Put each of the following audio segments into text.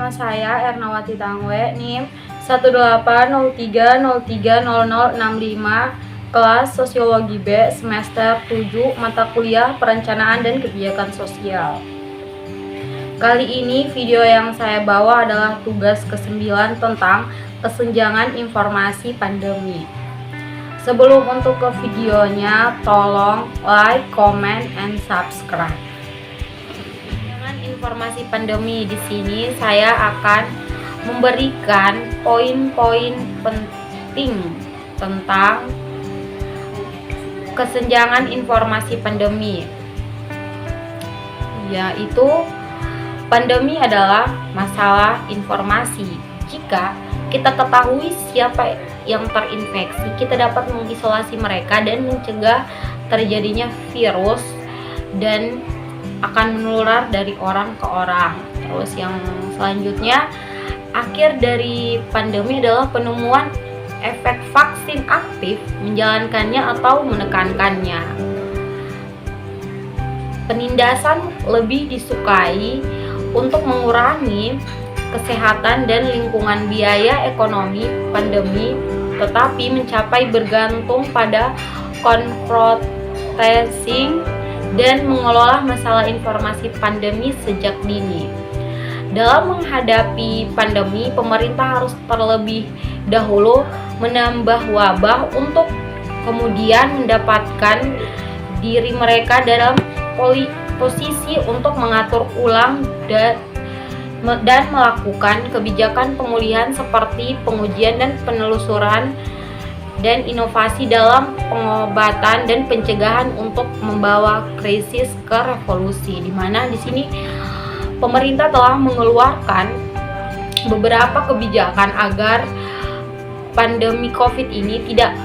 nama saya Ernawati Tangwe, NIM 18030300065, kelas Sosiologi B, semester 7, mata kuliah Perencanaan dan Kebijakan Sosial. Kali ini video yang saya bawa adalah tugas ke-9 tentang kesenjangan informasi pandemi. Sebelum untuk ke videonya, tolong like, comment, and subscribe. Dengan informasi pandemi di sini saya akan memberikan poin-poin penting tentang kesenjangan informasi pandemi, yaitu pandemi adalah masalah informasi. Jika kita ketahui siapa yang terinfeksi, kita dapat mengisolasi mereka dan mencegah terjadinya virus dan akan menular dari orang ke orang. Terus yang selanjutnya, akhir dari pandemi adalah penemuan efek vaksin aktif, menjalankannya atau menekankannya. Penindasan lebih disukai untuk mengurangi kesehatan dan lingkungan biaya ekonomi pandemi, tetapi mencapai bergantung pada confronting dan mengelola masalah informasi pandemi sejak dini. Dalam menghadapi pandemi, pemerintah harus terlebih dahulu menambah wabah untuk kemudian mendapatkan diri mereka dalam posisi untuk mengatur ulang dan melakukan kebijakan pemulihan seperti pengujian dan penelusuran dan inovasi dalam pengobatan dan pencegahan untuk membawa krisis ke revolusi, di mana di sini pemerintah telah mengeluarkan beberapa kebijakan agar pandemi COVID ini tidak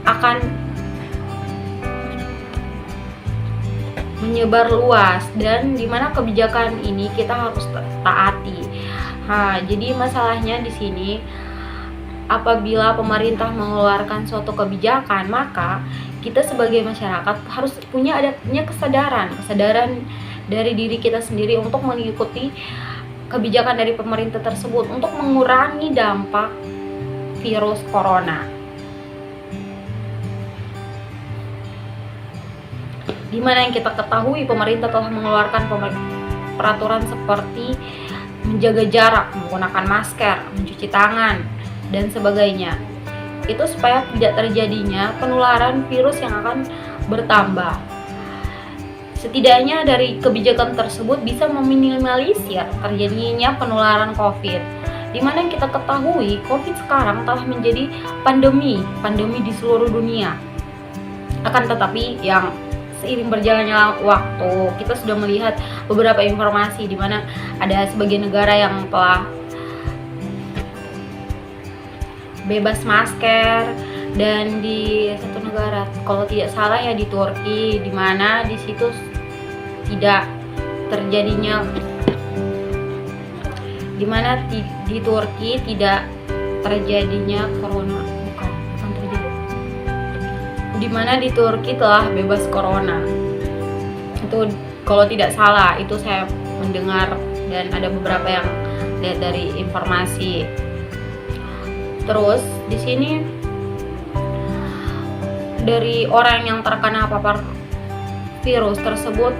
akan menyebar luas, dan dimana kebijakan ini kita harus taati. Jadi masalahnya di sini, apabila pemerintah mengeluarkan suatu kebijakan, maka kita sebagai masyarakat harus punya kesadaran dari diri kita sendiri untuk mengikuti kebijakan dari pemerintah tersebut untuk mengurangi dampak virus corona. Di mana yang kita ketahui, pemerintah telah mengeluarkan peraturan seperti menjaga jarak, menggunakan masker, mencuci tangan, dan sebagainya. Itu supaya tidak terjadinya penularan virus yang akan bertambah. Setidaknya dari kebijakan tersebut bisa meminimalisir terjadinya penularan COVID. Di mana yang kita ketahui, COVID sekarang telah menjadi pandemi di seluruh dunia. Akan tetapi yang seiring berjalannya waktu, kita sudah melihat beberapa informasi di mana ada sebagian negara yang telah bebas masker, dan di satu negara, kalau tidak salah ya di Turki, di mana di situ tidak terjadinya, di mana di Turki tidak terjadinya corona, di mana di Turki telah bebas corona. Itu kalau tidak salah, itu saya mendengar dan ada beberapa yang lihat dari informasi. Terus di sini dari orang yang terkena papar virus tersebut,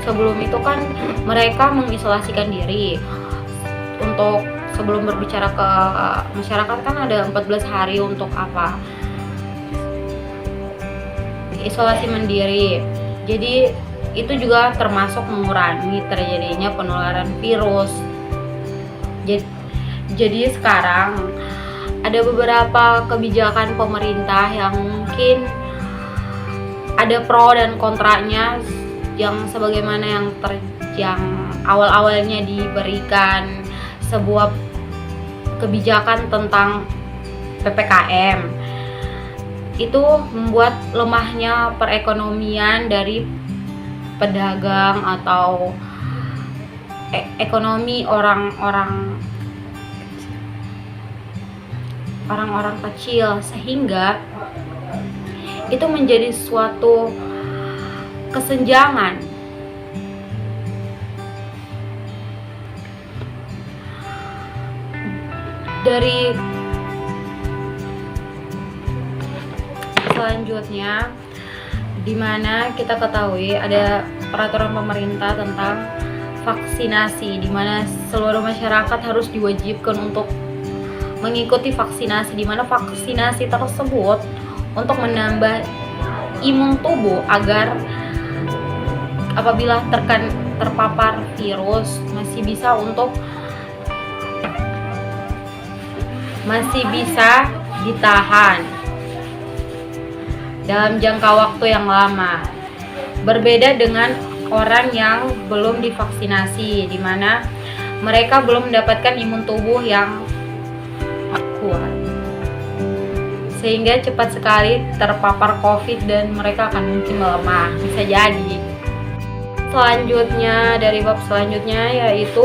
sebelum itu kan mereka mengisolasikan diri. Untuk sebelum berbicara ke masyarakat kan ada 14 hari untuk apa? Isolasi mandiri. Jadi itu juga termasuk mengurangi terjadinya penularan virus. Jadi sekarang ada beberapa kebijakan pemerintah yang mungkin ada pro dan kontranya, yang sebagaimana yang awal-awalnya diberikan sebuah kebijakan tentang PPKM. Itu membuat lemahnya perekonomian dari pedagang atau ekonomi orang-orang kecil, sehingga itu menjadi suatu kesenjangan Dari selanjutnya, di mana kita ketahui ada peraturan pemerintah tentang vaksinasi, di mana seluruh masyarakat harus diwajibkan untuk mengikuti vaksinasi, di mana vaksinasi tersebut untuk menambah imun tubuh agar apabila terpapar virus masih bisa ditahan dalam jangka waktu yang lama. Berbeda dengan orang yang belum divaksinasi, di mana mereka belum mendapatkan imun tubuh yang kuat, sehingga cepat sekali terpapar COVID dan mereka akan mungkin melemah, bisa jadi. Selanjutnya, dari bab selanjutnya yaitu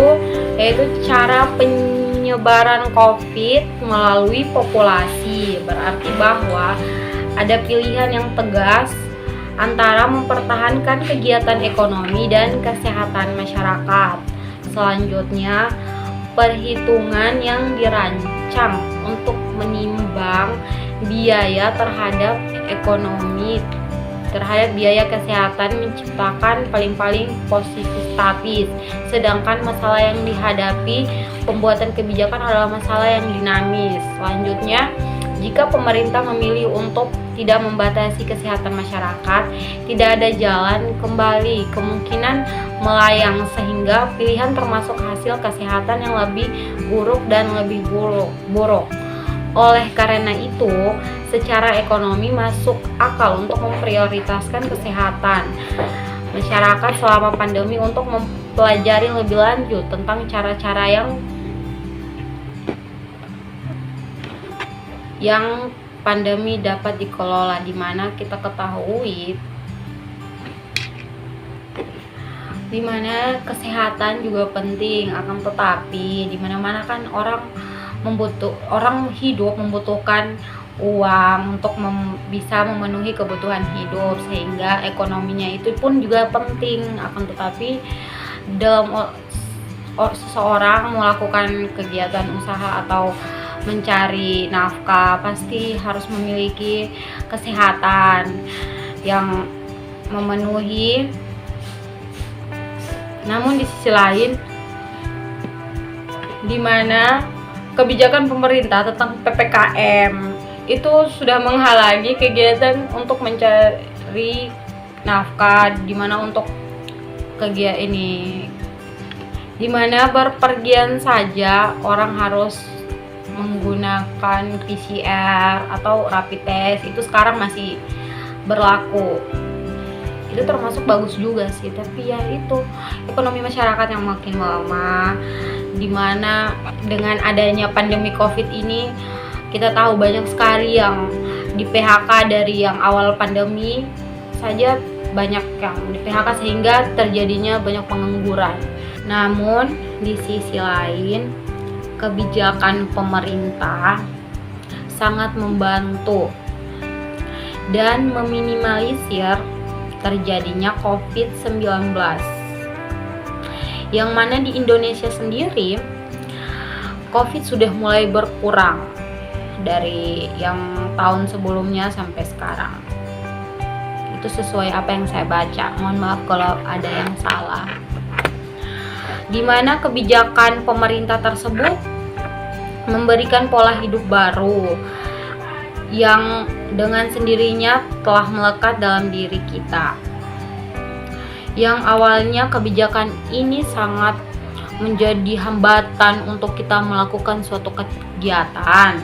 cara penyebaran COVID melalui populasi. Berarti bahwa ada pilihan yang tegas antara mempertahankan kegiatan ekonomi dan kesehatan masyarakat. Selanjutnya, perhitungan yang dirancang untuk menimbang biaya terhadap ekonomi, terhadap biaya kesehatan menciptakan paling-paling positif statis, sedangkan masalah yang dihadapi pembuatan kebijakan adalah masalah yang dinamis. Selanjutnya, jika pemerintah memilih untuk tidak membatasi kesehatan masyarakat, tidak ada jalan kembali, kemungkinan melayang, sehingga pilihan termasuk hasil kesehatan yang lebih buruk dan lebih buruk. Oleh karena itu, secara ekonomi masuk akal untuk memprioritaskan kesehatan masyarakat selama pandemi untuk mempelajari lebih lanjut tentang cara-cara yang pandemi dapat dikelola, di mana kita ketahui di mana kesehatan juga penting, akan tetapi di mana-mana kan orang hidup membutuhkan uang untuk bisa memenuhi kebutuhan hidup, sehingga ekonominya itu pun juga penting. Akan tetapi dalam seseorang melakukan kegiatan usaha atau mencari nafkah pasti harus memiliki kesehatan yang memenuhi. Namun di sisi lain, di mana kebijakan pemerintah tentang PPKM itu sudah menghalangi kegiatan untuk mencari nafkah, di mana untuk kegiatan ini, di mana berpergian saja orang harus menggunakan PCR atau rapid test, itu sekarang masih berlaku. Itu termasuk bagus juga sih, tapi ya itu ekonomi masyarakat yang makin melemah, dimana dengan adanya pandemi COVID ini kita tahu banyak sekali yang di PHK. Dari yang awal pandemi saja banyak yang di PHK sehingga terjadinya banyak pengangguran. Namun di sisi lain, kebijakan pemerintah sangat membantu dan meminimalisir terjadinya COVID-19, yang mana di Indonesia sendiri COVID sudah mulai berkurang dari yang tahun sebelumnya sampai sekarang. Itu sesuai apa yang saya baca, mohon maaf kalau ada yang salah. Di mana kebijakan pemerintah tersebut memberikan pola hidup baru yang dengan sendirinya telah melekat dalam diri kita. Yang awalnya kebijakan ini sangat menjadi hambatan untuk kita melakukan suatu kegiatan,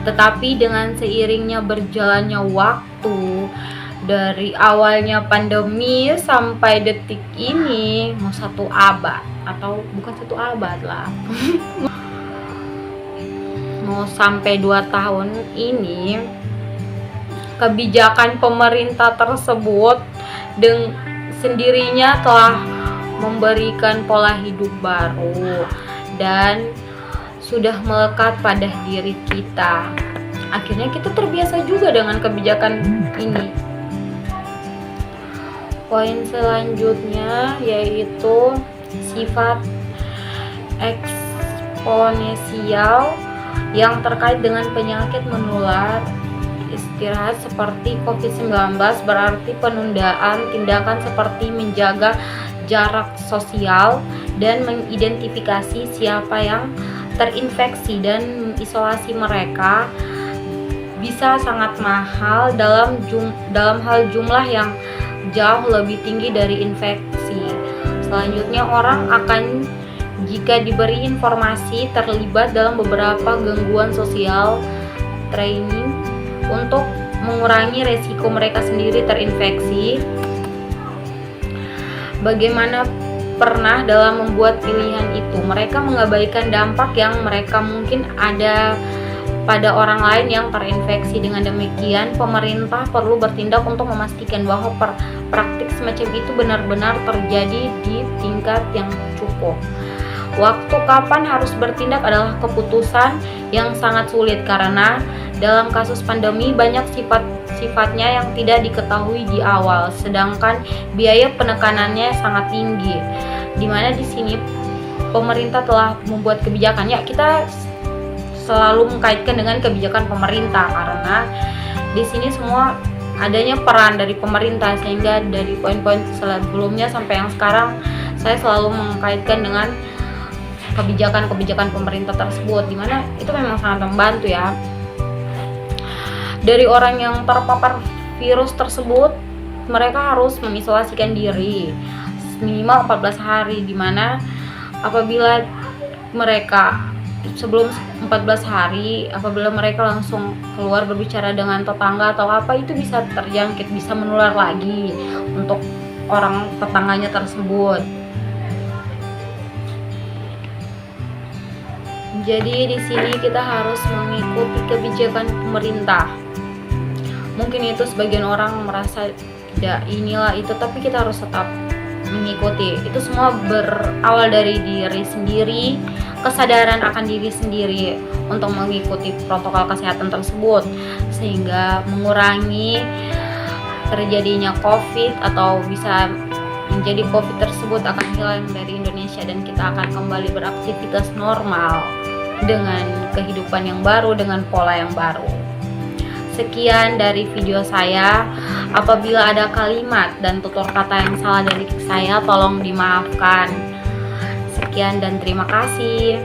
tetapi dengan seiringnya berjalannya waktu, dari awalnya pandemi sampai detik ini, mau 1 abad atau bukan 1 abad lah mau sampai 2 tahun ini, kebijakan pemerintah tersebut dengan sendirinya telah memberikan pola hidup baru dan sudah melekat pada diri kita. Akhirnya kita terbiasa juga dengan kebijakan ini. Poin selanjutnya yaitu sifat eksponensial yang terkait dengan penyakit menular istirahat seperti COVID-19, berarti penundaan tindakan seperti menjaga jarak sosial dan mengidentifikasi siapa yang terinfeksi dan mengisolasi mereka bisa sangat mahal dalam hal jumlah yang jauh lebih tinggi dari infeksi. Selanjutnya, orang akan jika diberi informasi terlibat dalam beberapa gangguan sosial training untuk mengurangi resiko mereka sendiri terinfeksi. Bagaimana pernah dalam membuat pilihan itu, mereka mengabaikan dampak yang mereka mungkin ada pada orang lain yang terinfeksi. Dengan demikian, pemerintah perlu bertindak untuk memastikan bahwa praktik semacam itu benar-benar terjadi di tingkat yang cukup. Waktu kapan harus bertindak adalah keputusan yang sangat sulit karena dalam kasus pandemi banyak sifatnya yang tidak diketahui di awal, sedangkan biaya penekanannya sangat tinggi. Dimana di sini pemerintah telah membuat kebijakan. Ya, kita selalu mengkaitkan dengan kebijakan pemerintah karena di sini semua adanya peran dari pemerintah, sehingga dari poin-poin sebelumnya sampai yang sekarang saya selalu mengkaitkan dengan kebijakan pemerintah tersebut, dimana itu memang sangat membantu ya. Dari orang yang terpapar virus tersebut, mereka harus mengisolasikan diri minimal 14 hari, dimana apabila mereka sebelum 14 hari, apabila mereka langsung keluar berbicara dengan tetangga atau apa, itu bisa terjangkit, bisa menular lagi untuk orang tetangganya tersebut. Jadi di sini kita harus mengikuti kebijakan pemerintah. Mungkin itu sebagian orang merasa tidak inilah itu, tapi kita harus tetap mengikuti. Itu semua berawal dari diri sendiri, kesadaran akan diri sendiri untuk mengikuti protokol kesehatan tersebut, sehingga mengurangi terjadinya COVID atau bisa menjadi COVID tersebut akan hilang dari Indonesia dan kita akan kembali beraktivitas normal dengan kehidupan yang baru, dengan pola yang baru. Sekian dari video saya. Apabila ada kalimat dan tutur kata yang salah dari saya, tolong dimaafkan. Sekian dan terima kasih.